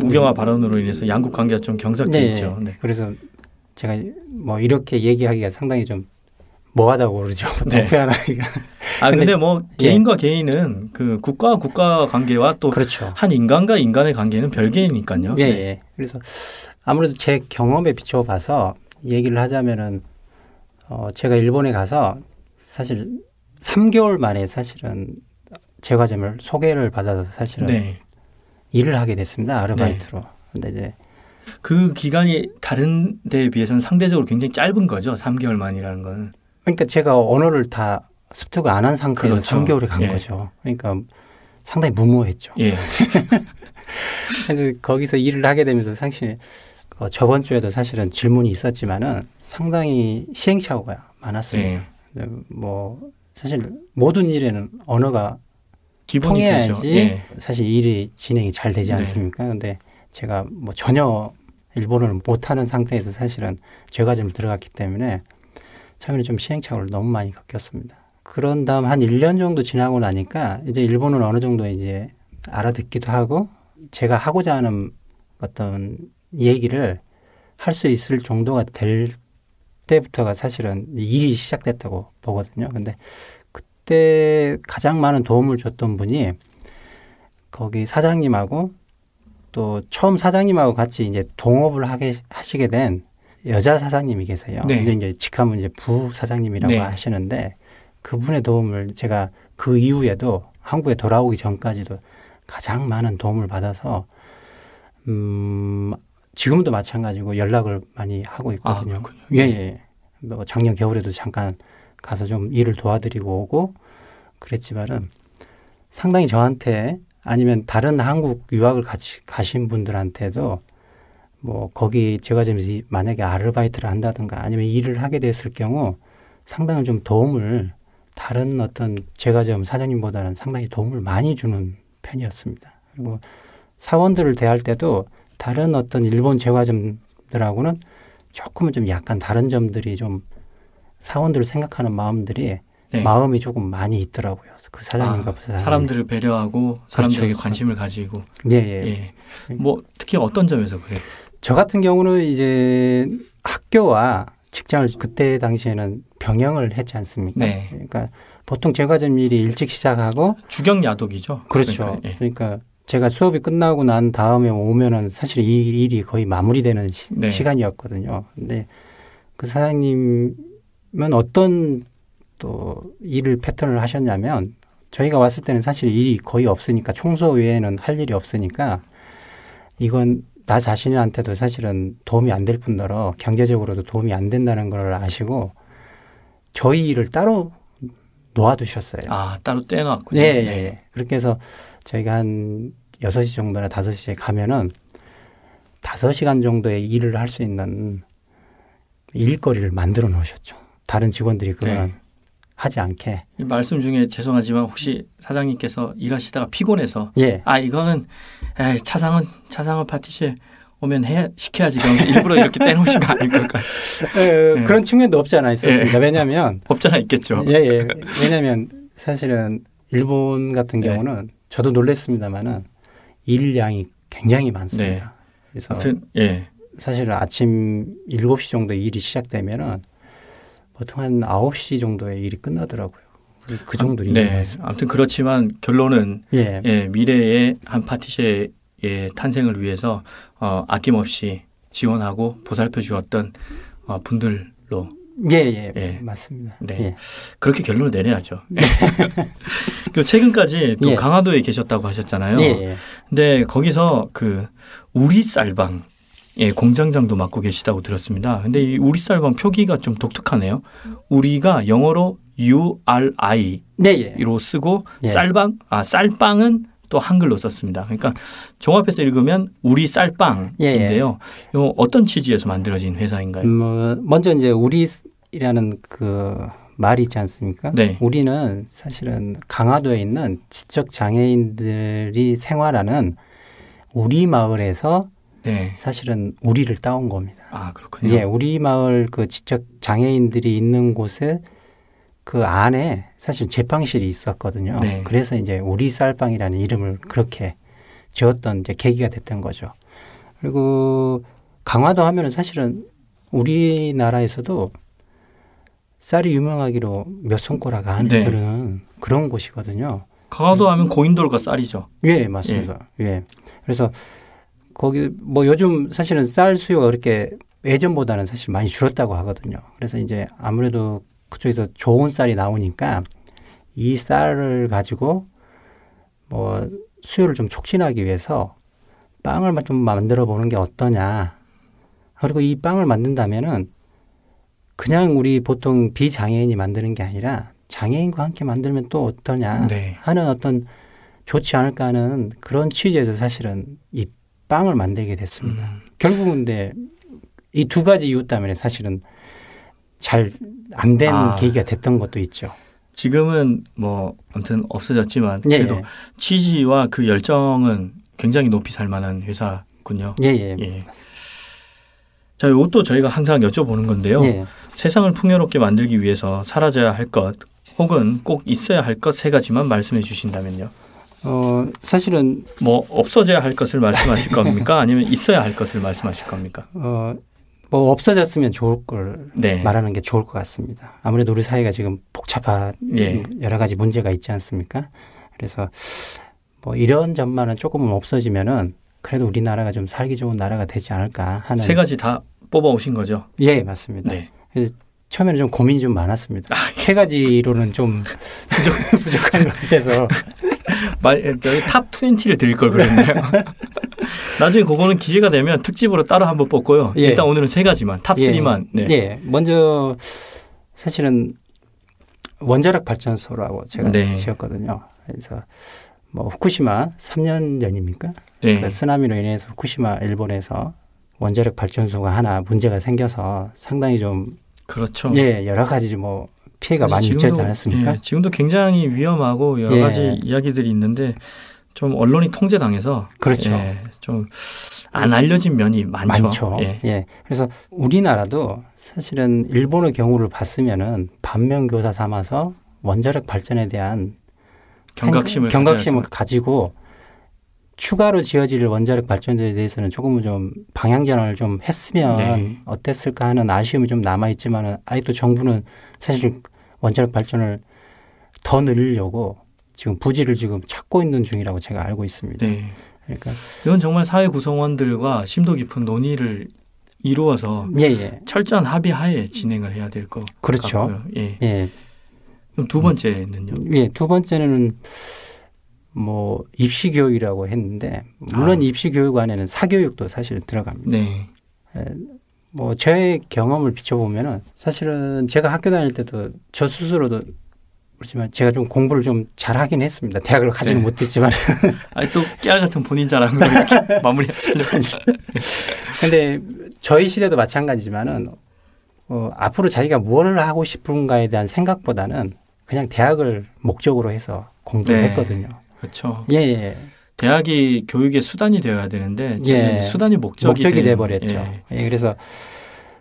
우경화 발언으로 인해서 양국 관계가 좀 경색돼 있죠. 네. 그래서 제가 뭐 이렇게 얘기하기가 상당히 좀 뭐하다고 그러죠. 표현하기가. 근데 뭐 개인과 개인은 그 국가와 국가 관계와 또 한 인간과 인간의 관계는 별개니까요. 네. 그래서 아무래도 제 경험에 비춰봐서 얘기를 하자면은 제가 일본에 가서 사실 3개월 만에 사실은 제과점을 소개를 받아서 사실은 일을 하게 됐습니다. 아르바이트로. 근데 이제 그 기간이 다른 데에 비해서는 상대적으로 굉장히 짧은 거죠. 3개월 만이라는 건. 그러니까 제가 언어를 다 습득을 안 한 상태에서 3개월에 간 거죠. 그러니까 상당히 무모했죠. 그래서 거기서 일을 하게 되면서 사실 저번 주에도 사실은 질문이 있었지만은 상당히 시행착오가 많았습니다. 뭐 사실 모든 일에는 언어가 기본이 통해야지 사실 일이 진행이 잘 되지 않습니까? 그런데 제가 뭐 전혀 일본어를 못하는 상태에서 사실은 제과점을 들어갔기 때문에 처음에는 좀 시행착오를 너무 많이 겪었습니다. 그런 다음 한 1년 정도 지나고 나니까 이제 일본어를 어느 정도 이제 알아듣기도 하고 제가 하고자 하는 어떤 얘기를 할 수 있을 정도가 될 때부터가 사실은 일이 시작됐다고 보거든요. 근데 그때 가장 많은 도움을 줬던 분이 거기 사장님하고 또 처음 사장님하고 같이 이제 동업을 하시게 된 여자 사장님이 계세요. 근데 이제 직함은 이제 부사장님이라고 하시는데 그분의 도움을 제가 그 이후에도 한국에 돌아오기 전까지도 가장 많은 도움을 받아서 지금도 마찬가지고 연락을 많이 하고 있거든요. 뭐 작년 겨울에도 잠깐 가서 좀 일을 도와드리고 오고 그랬지만은 상당히 저한테 아니면 다른 한국 유학을 같이 가신 분들한테도 뭐 거기 제과점에서 만약에 아르바이트를 한다든가 아니면 일을 하게 됐을 경우 상당히 좀 도움을 다른 어떤 제과점 사장님보다는 상당히 도움을 많이 주는 편이었습니다. 그리고 사원들을 대할 때도 다른 어떤 일본 제과점들하고는 조금은 좀 약간 다른 점들이 좀 사원들을 생각하는 마음들이 마음이 조금 많이 있더라고요. 그 사장님과 부사장님. 사람들을 배려하고 사람들에게 관심을 가지고. 뭐 특히 어떤 점에서 그래요? 저 같은 경우는 이제 학교와 직장을 그때 당시에는 병행을 했지 않습니까? 그러니까 보통 제과점 일이 일찍 시작하고 주경야독이죠. 그렇죠. 그러니까 제가 수업이 끝나고 난 다음에 오면은 사실 이 일이 거의 마무리되는 시간이었거든요. 근데 그 사장님은 어떤 또 일을 패턴을 하셨냐면 저희가 왔을 때는 사실 일이 거의 없으니까 청소 외에는 할 일이 없으니까 이건 나 자신한테도 사실은 도움이 안 될 뿐더러 경제적으로도 도움이 안 된다는 걸 아시고 저희 일을 따로 놓아두셨어요. 아, 따로 떼놨군요. 예, 예, 예. 그렇게 해서 저희가 한 6시 정도나 5시에 가면은 5시간 정도의 일을 할 수 있는 일거리를 만들어 놓으셨죠. 다른 직원들이 그거는 네. 하지 않게. 이 말씀 중에 죄송하지만 혹시 사장님께서 일하시다가 피곤해서 예. 아 이거는 에이, 차상은 파티시에 오면 시켜야지 그럼 일부러 이렇게 떼놓으신 거 아닐까? 네. 그런 측면도 없지 않아 있었습니다. 왜냐하면 없잖아 있겠죠. 예, 예. 왜냐하면 사실은 일본 같은 네. 경우는 저도 놀랐습니다만은 일량이 굉장히 많습니다. 그래서 아무튼 예. 사실은 아침 7시 정도 일이 시작되면은 보통 한 9시 정도에 일이 끝나더라고요. 그 정도 일이 네. 많습니다. 아무튼 그렇지만 결론은 예. 예, 미래의 한 파티시의 탄생을 위해서 아낌없이 지원하고 보살펴 주었던 분들로 예, 예, 예. 맞습니다. 네. 예. 그렇게 결론을 내려야죠. 그 최근까지 또 예. 강화도에 계셨다고 하셨잖아요. 예, 예. 근데 거기서 그 우리 쌀방 공장장도 맡고 계시다고 들었습니다. 근데 이 우리 쌀방 표기가 좀 독특하네요. 우리가 영어로 URI로 네, 예. 쓰고 예. 쌀빵은 또 한글로 썼습니다. 그러니까 종합해서 읽으면 우리 쌀빵인데요. 이 어떤 취지에서 만들어진 회사인가요? 먼저 이제 우리라는 그 말이 있지 않습니까? 네. 우리는 사실은 강화도에 있는 지적 장애인들이 생활하는 우리 마을에서 네. 사실은 우리를 따온 겁니다. 아 그렇군요. 예, 우리 마을 그 지적 장애인들이 있는 곳에 그 안에 사실 제빵실이 있었거든요. 네. 그래서 이제 우리 쌀빵이라는 이름을 그렇게 지었던 이제 계기가 됐던 거죠. 그리고 강화도 하면은 사실은 우리나라에서도 쌀이 유명하기로 몇 손가락 안에 네. 드는 그런 곳이거든요. 강화도 하면 고인돌과 쌀이죠. 예, 맞습니다. 예. 그래서 거기 뭐 요즘 사실은 쌀 수요가 그렇게 예전보다는 사실 많이 줄었다고 하거든요. 그래서 이제 아무래도 그쪽에서 좋은 쌀이 나오니까 이 쌀을 가지고 뭐 수요를 좀 촉진하기 위해서 빵을 좀 만들어 보는 게 어떠냐. 그리고 이 빵을 만든다면은 그냥 우리 보통 비장애인이 만드는 게 아니라 장애인과 함께 만들면 또 어떠냐 네. 하는 어떤 좋지 않을까 하는 그런 취지에서 사실은 이 빵을 만들게 됐습니다. 결국은 근데 이 두 가지 이유 때문에 사실은 잘 안 된 계기가 됐던 것도 있죠. 지금은 뭐 아무튼 없어졌지만 예, 그래도 예. 취지와 그 열정은 굉장히 높이 살 만한 회사군요. 예, 예. 예. 자, 이것도 저희가 항상 여쭤보는 건데요. 예. 세상을 풍요롭게 만들기 위해서 사라져야 할 것 혹은 꼭 있어야 할 것 세 가지만 말씀해 주신다면요. 사실은 뭐 없어져야 할 것을 말씀하실 겁니까? 아니면 있어야 할 것을 말씀하실 겁니까? 뭐 없어졌으면 좋을 걸 네. 말하는 게 좋을 것 같습니다. 아무래도 우리 사회가 지금 복잡한 예. 여러 가지 문제가 있지 않습니까? 그래서 뭐 이런 점만은 조금은 없어지면은 그래도 우리나라가 좀 살기 좋은 나라가 되지 않을까 하는. 세 가지 다 뽑아 오신 거죠? 예, 맞습니다. 네. 그래서 처음에는 좀 고민이 좀 많았습니다. 세 가지로는 좀 부족한 것 같아서. 저희 탑 20를 드릴 걸 그랬네요. 나중에 그거는 기회가 되면 특집으로 따로 한번 뽑고요. 예. 일단 오늘은 세 가지만, 탑 3만. 네. 예, 먼저 사실은 원자력 발전소라고 제가 네. 지었거든요. 그래서 뭐 후쿠시마 3년 전입니까? 네. 그 쓰나미로 인해서 후쿠시마 일본에서 원자력 발전소가 하나 문제가 생겨서 상당히 좀 그렇죠. 예, 여러 가지 뭐 피해가 많이 미치지 않았습니까? 예, 지금도 굉장히 위험하고 여러 예. 가지 이야기들이 있는데 좀 언론이 통제당해서 그렇죠. 예, 좀 안 알려진 면이 많죠. 예. 예. 그래서 우리나라도 사실은 일본의 경우를 봤으면은 반면교사 삼아서 원자력 발전에 대한 경각심을 가지고 추가로 지어질 원자력 발전소에 대해서는 조금은 좀 방향 전환을 좀 했으면 네. 어땠을까 하는 아쉬움이 좀 남아 있지만은 아직도 정부는 사실 원자력 발전을 더 늘리려고 지금 부지를 지금 찾고 있는 중이라고 제가 알고 있습니다. 네. 그러니까 이건 정말 사회 구성원들과 심도 깊은 논의를 이루어서 예. 철저한 합의하에 진행을 해야 될 것 그렇죠. 같고요. 예. 예. 그럼 두 번째는요? 예, 두 번째는 뭐 입시 교육이라고 했는데 물론 입시 교육 안에는 사교육도 사실 들어갑니다. 네. 뭐 제 경험을 비춰보면은 사실은 제가 학교 다닐 때도 저 스스로도 그렇지만 제가 좀 공부를 좀 잘하긴 했습니다. 대학을 가지는 네. 못했지만. 아니 또 깨알 같은 본인 자랑으로 이렇게 마무리하시려고. 근데 저희 시대도 마찬가지지만은 앞으로 자기가 뭘 하고 싶은가에 대한 생각보다는 그냥 대학을 목적으로 해서 공부를 네. 했거든요. 그렇죠. 예, 예. 대학이 교육의 수단이 되어야 되는데 예. 수단이 목적이 돼버렸죠. 예. 예, 그래서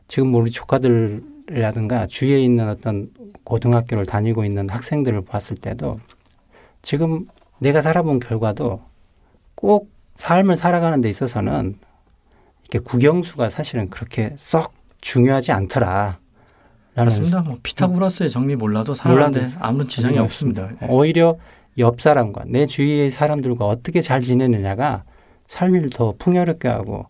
지금 우리 조카들이라든가 주위에 있는 어떤 고등학교를 다니고 있는 학생들을 봤을 때도 지금 내가 살아본 결과도 꼭 삶을 살아가는 데 있어서는 이렇게 국영수가 사실은 그렇게 썩 중요하지 않더라. 맞습니다. 뭐 피타고라스의 정리 몰라도 살아가는데 아무런 지장이 없습니다. 예. 오히려 옆 사람과 내 주위의 사람들과 어떻게 잘 지내느냐가 삶을 더 풍요롭게 하고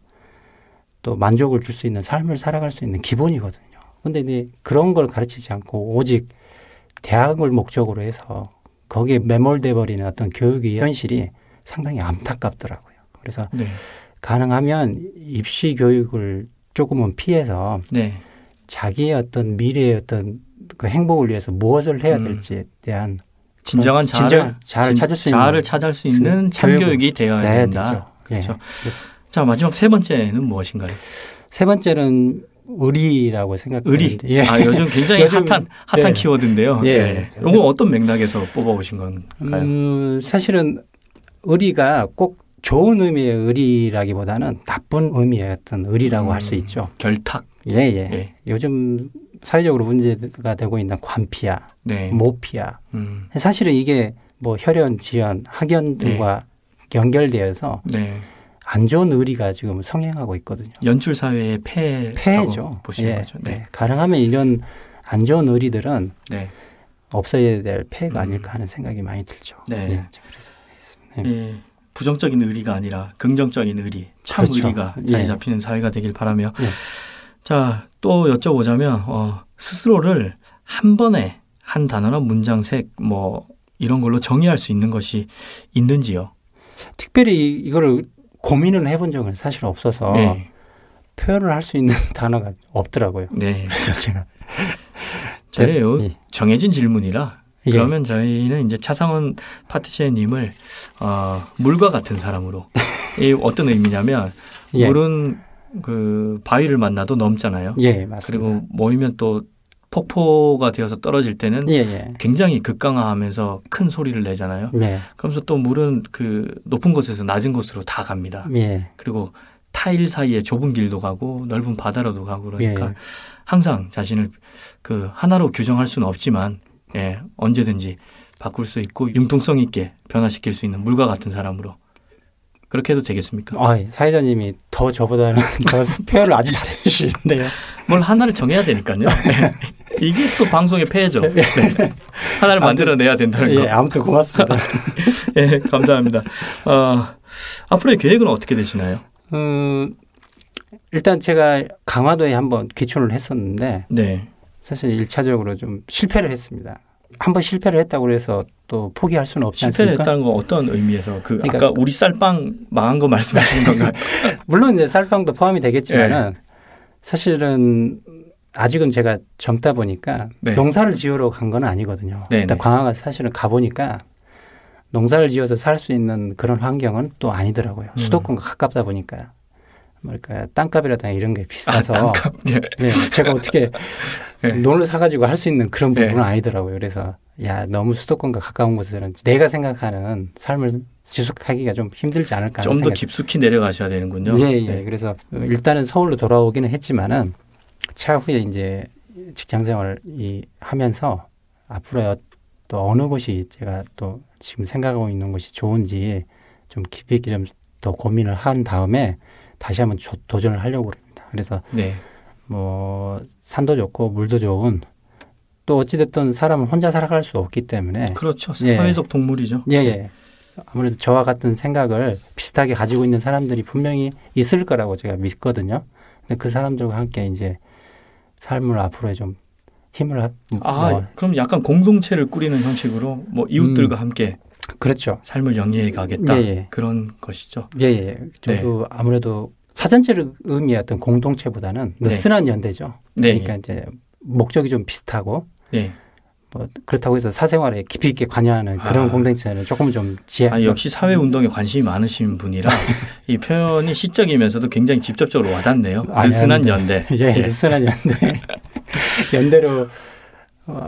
또 만족을 줄 수 있는 삶을 살아갈 수 있는 기본이거든요. 그런데 그런 걸 가르치지 않고 오직 대학을 목적으로 해서 거기에 매몰돼 버리는 어떤 교육의 현실이 상당히 안타깝더라고요. 그래서 네. 가능하면 입시 교육을 조금은 피해서 네. 자기의 어떤 미래의 어떤 그 행복을 위해서 무엇을 해야 될지에 대한 진정한 자아를 찾을 수 있는 자아를 찾을 수 있는 참교육이 되어야 된다. 되죠. 그렇죠. 예. 자, 마지막 세 번째는 무엇인가요? 세 번째는 의리라고 생각하는데 의리. 아, 요즘 굉장히 요즘, 핫한 네. 키워드인데요. 예. 네. 이건 어떤 맥락에서 뽑아오신 건가요? 사실은 의리가 꼭 좋은 의미의 의리라기보다는 나쁜 의미의 어떤 의리라고 할 수 있죠. 결탁. 예, 예. 예. 요즘 사회적으로 문제가 되고 있는 관피아, 네. 모피아. 사실은 이게 뭐 혈연, 지연, 학연 등과 연결되어서 네. 안 좋은 의리가 지금 성행하고 있거든요. 연출 사회의 폐해죠. 보시는 예, 거죠. 네. 네. 가능하면 이런 안 좋은 의리들은 네. 없어야 될 폐해가 아닐까 하는 생각이 많이 들죠. 네. 예, 그래서 예. 부정적인 의리가 아니라 긍정적인 의리, 참 그렇죠. 의리가 자리 예. 잡히는 사회가 되길 바라며. 예. 자, 또 여쭤보자면 스스로를 한 번에 한 단어나 문장색 뭐 이런 걸로 정의할 수 있는 것이 있는지요? 특별히 이거를 고민을 해본 적은 사실 없어서 네. 표현을 할 수 있는 단어가 없더라고요. 네. 그래서 제가 저희요 예. 정해진 질문이라 예. 그러면 저희는 이제 차상원 파티시에님을 물과 같은 사람으로 이 어떤 의미냐면 예. 물은 그 바위를 만나도 넘잖아요. 예, 맞습니다. 그리고 모이면 또 폭포가 되어서 떨어질 때는 예, 예. 굉장히 극강하하면서 큰 소리를 내잖아요. 예. 그러면서 또 물은 그 높은 곳에서 낮은 곳으로 다 갑니다. 예. 그리고 타일 사이에 좁은 길도 가고 넓은 바다로도 가고 그러니까 예. 항상 자신을 그 하나로 규정할 수는 없지만 언제든지 바꿀 수 있고 융통성 있게 변화시킬 수 있는 물과 같은 사람으로 그렇게 해도 되겠습니까? 사회자님이 더 저보다는 더 표현을 아주 잘해주시는데요. 뭘 하나를 정해야 되니까요. 네. 이게 또 방송의 폐해죠. 네. 하나를 만들어내야 된다는 거. 예, 아무튼 고맙습니다. 예, 감사합니다. 앞으로의 계획은 어떻게 되시나요? 일단 제가 강화도에 한번 기촌을 했었는데 네. 사실 1차적으로 좀 실패를 했습니다. 한번 실패를 했다고 해서 또 포기할 수는 없지 않습니까? 실패를 했다는 건 어떤 의미에서 그러니까 아까 우리 쌀빵 망한 거 말씀하시는 건가요? 물론 이제 쌀빵도 포함이 되겠지만은 사실은 아직은 제가 젊다 보니까 네. 농사를 지으러 간 건 아니거든요. 네, 일단 네. 광화가 사실은 가보니까 농사를 지어서 살 수 있는 그런 환경은 또 아니더라고요. 수도권과 가깝다 보니까. 그러니까 땅값이라든가 이런 게 비싸서 땅값. 네. 네, 제가 어떻게 네. 논을 사가지고 할 수 있는 그런 네. 부분은 아니더라고요. 그래서 너무 수도권과 가까운 곳에서는 내가 생각하는 삶을 지속하기가 좀 힘들지 않을까 하는 좀 더 생각이 깊숙이 내려가셔야 되는군요. 예. 네. 그래서 일단은 서울로 돌아오기는 했지만은 차후에 이제 직장 생활을 하면서 앞으로 또 어느 곳이 제가 또 지금 생각하고 있는 것이 좋은지 좀 깊이 있게 좀 더 고민을 한 다음에 다시 한번 도전을 하려고 합니다. 그래서 네. 뭐 산도 좋고 물도 좋은 또 어찌됐든 사람은 혼자 살아갈 수 없기 때문에 그렇죠. 예. 사회적 동물이죠. 예. 아무래도 저와 같은 생각을 비슷하게 가지고 있는 사람들이 분명히 있을 거라고 제가 믿거든요. 근데 그 사람들과 함께 이제 삶을 앞으로 좀 힘을 그럼 약간 공동체를 꾸리는 형식으로 뭐 이웃들과 함께 그렇죠. 삶을 영위해 가겠다. 예. 그런 것이죠. 예. 저도 아무래도 사전적 의미의 어떤 공동체보다는 느슨한 연대죠. 네. 그러니까 이제 목적이 좀 비슷하고 네. 뭐 그렇다고 해서 사생활에 깊이 있게 관여하는 그런 공동체는 조금 좀 지혜. 역시 사회 운동에 관심이 많으신 분이라 이 표현이 시적이면서도 굉장히 직접적으로 와닿네요. 느슨한 연대. 예, 느슨한 연대. 연대로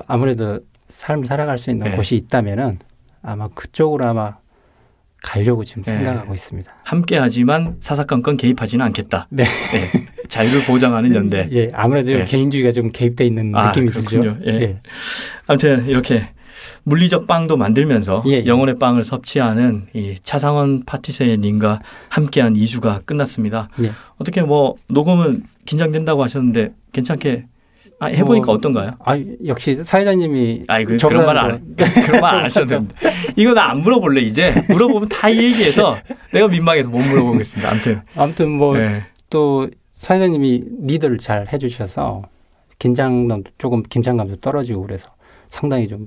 아무래도 삶을 살아갈 수 있는 네. 곳이 있다면은 아마 그쪽으로 아마 가려고 지금 네. 생각하고 있습니다. 함께하지만 사사건건 개입하지는 않겠다. 네. 네. 자유를 보장하는 연대. 예, 아무래도 네. 개인주의가 좀 개입돼 있는 느낌이 그렇군요. 들죠. 예. 예. 아무튼 이렇게 물리적 빵도 만들면서 예, 예. 영혼의 빵을 섭취하는 이 차상원 파티세님과 함께한 2주가 끝났습니다. 예. 어떻게 뭐 녹음은 긴장된다고 하셨는데 괜찮게 해보니까 어떤가요? 역시 사회자님이 그런 말 안 하셔도 됩니다. 이거 나 안 물어볼래 이제. 물어보면 다 이 얘기해서 내가 민망해서 못 물어보겠습니다. 아무튼 뭐 또 네. 사회자님이 리드를 잘 해주셔서 긴장감도 떨어지고 그래서 상당히 좀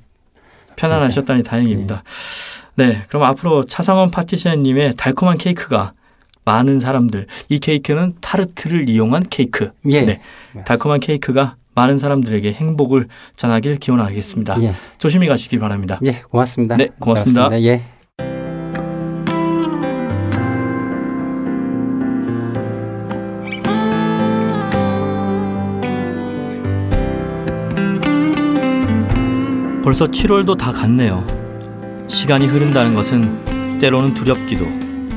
편안하셨다니 다행입니다. 네, 그럼 앞으로 차상원 파티시아님의 달콤한 케이크가 많은 사람들, 이 케이크는 타르트를 이용한 케이크. 예. 네, 달콤한 케이크가 많은 사람들에게 행복을 전하길 기원하겠습니다. 예. 조심히 가시길 바랍니다. 예, 고맙습니다. 네, 고맙습니다. 예. 벌써 7월도 다 갔네요. 시간이 흐른다는 것은 때로는 두렵기도,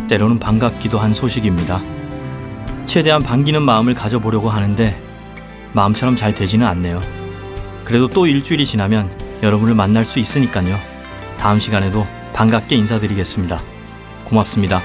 때로는 반갑기도 한 소식입니다. 최대한 반기는 마음을 가져보려고 하는데 마음처럼 잘 되지는 않네요. 그래도 또 일주일이 지나면 여러분을 만날 수 있으니까요. 다음 시간에도 반갑게 인사드리겠습니다. 고맙습니다.